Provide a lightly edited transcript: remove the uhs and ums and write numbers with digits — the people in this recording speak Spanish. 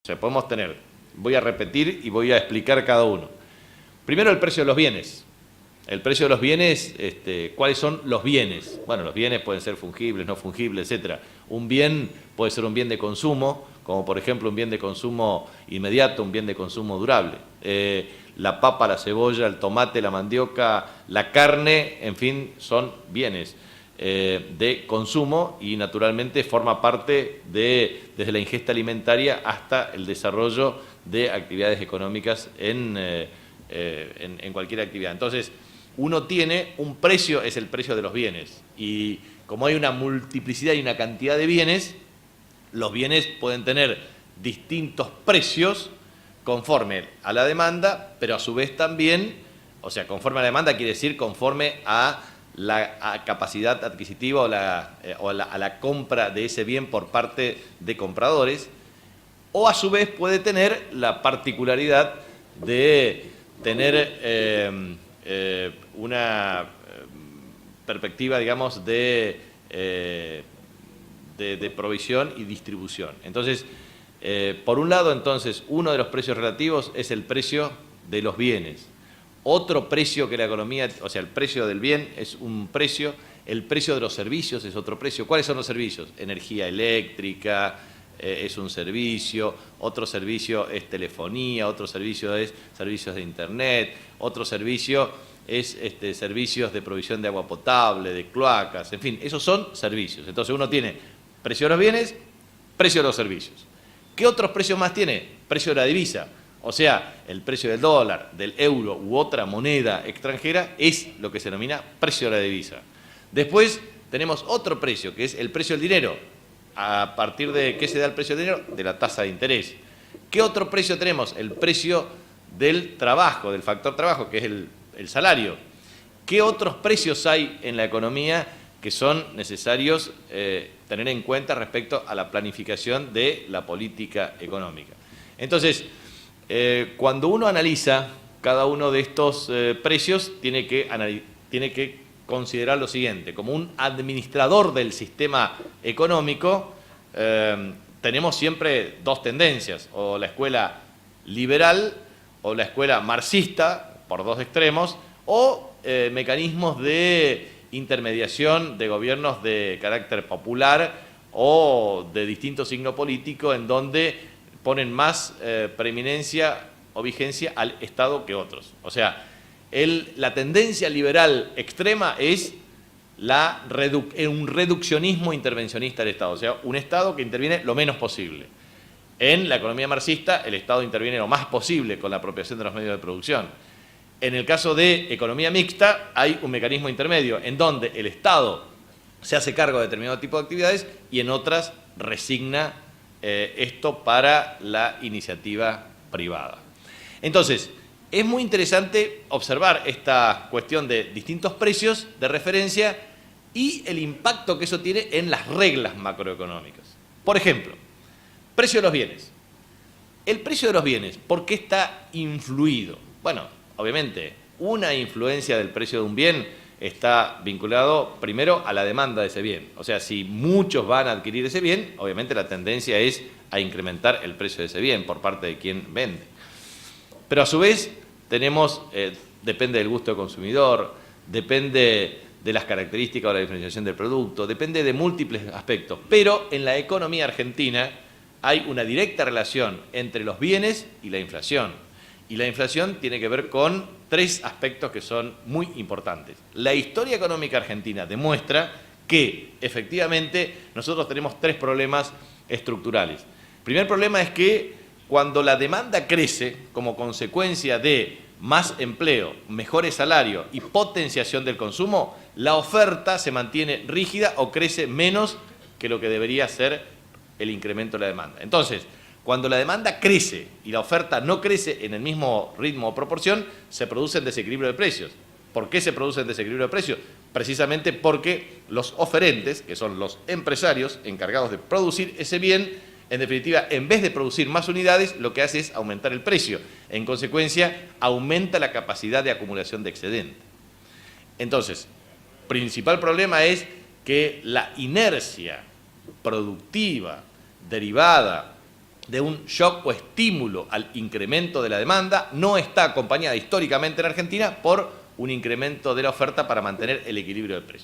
O sea, podemos tener, voy a repetir y voy a explicar cada uno. Primero, el precio de los bienes. El precio de los bienes, ¿cuáles son los bienes? Bueno, los bienes pueden ser fungibles, no fungibles, etc. Un bien puede ser un bien de consumo, como por ejemplo un bien de consumo inmediato, un bien de consumo durable. La papa, la cebolla, el tomate, la mandioca, la carne, en fin, son bienes de consumo y naturalmente forma parte desde la ingesta alimentaria hasta el desarrollo de actividades económicas en cualquier actividad. Entonces, uno tiene un precio, es el precio de los bienes, y como hay una multiplicidad y una cantidad de bienes, los bienes pueden tener distintos precios conforme a la demanda, pero a su vez también, o sea, conforme a la demanda quiere decir conforme a la capacidad adquisitiva o a la compra de ese bien por parte de compradores, o a su vez puede tener la particularidad de tener una perspectiva, digamos, de provisión y distribución. Entonces, por un lado, entonces, uno de los precios relativos es el precio de los bienes. Otro precio que la economía, o sea, el precio del bien es un precio, el precio de los servicios es otro precio. ¿Cuáles son los servicios? Energía eléctrica es un servicio, otro servicio es telefonía, otro servicio es servicios de internet, otro servicio es servicios de provisión de agua potable, de cloacas, en fin, esos son servicios. Entonces uno tiene precio de los bienes, precio de los servicios. ¿Qué otros precios más tiene? Precio de la divisa. O sea, el precio del dólar, del euro u otra moneda extranjera es lo que se denomina precio de la divisa. Después tenemos otro precio, que es el precio del dinero. ¿A partir de qué se da el precio del dinero? De la tasa de interés. ¿Qué otro precio tenemos? El precio del trabajo, del factor trabajo, que es el salario. ¿Qué otros precios hay en la economía que son necesarios tener en cuenta respecto a la planificación de la política económica? Entonces, cuando uno analiza cada uno de estos precios, tiene que considerar lo siguiente: como un administrador del sistema económico, tenemos siempre dos tendencias, o la escuela liberal o la escuela marxista, por dos extremos, o mecanismos de intermediación de gobiernos de carácter popular o de distinto signo político, en donde ponen más preeminencia o vigencia al Estado que otros. O sea, la tendencia liberal extrema es un reduccionismo intervencionista del Estado, o sea, un Estado que interviene lo menos posible. En la economía marxista, el Estado interviene lo más posible con la apropiación de los medios de producción. En el caso de economía mixta, hay un mecanismo intermedio en donde el Estado se hace cargo de determinado tipo de actividades y en otras resigna esto para la iniciativa privada. Entonces, es muy interesante observar esta cuestión de distintos precios de referencia y el impacto que eso tiene en las reglas macroeconómicas. Por ejemplo, precio de los bienes. El precio de los bienes, ¿por qué está influido? Bueno, obviamente, una influencia del precio de un bien está vinculado primero a la demanda de ese bien. O sea, si muchos van a adquirir ese bien, obviamente la tendencia es a incrementar el precio de ese bien por parte de quien vende. Pero a su vez tenemos, depende del gusto del consumidor, depende de las características o la diferenciación del producto, depende de múltiples aspectos. Pero en la economía argentina hay una directa relación entre los bienes y la inflación. Y la inflación tiene que ver con tres aspectos que son muy importantes. La historia económica argentina demuestra que, efectivamente, nosotros tenemos tres problemas estructurales. El primer problema es que cuando la demanda crece como consecuencia de más empleo, mejores salarios y potenciación del consumo, la oferta se mantiene rígida o crece menos que lo que debería ser el incremento de la demanda. Entonces, cuando la demanda crece y la oferta no crece en el mismo ritmo o proporción, se produce el desequilibrio de precios. ¿Por qué se produce el desequilibrio de precios? Precisamente porque los oferentes, que son los empresarios encargados de producir ese bien, en definitiva, en vez de producir más unidades, lo que hace es aumentar el precio. En consecuencia, aumenta la capacidad de acumulación de excedente. Entonces, principal problema es que la inercia productiva derivada de un shock o estímulo al incremento de la demanda, no está acompañada históricamente en Argentina por un incremento de la oferta para mantener el equilibrio del precio.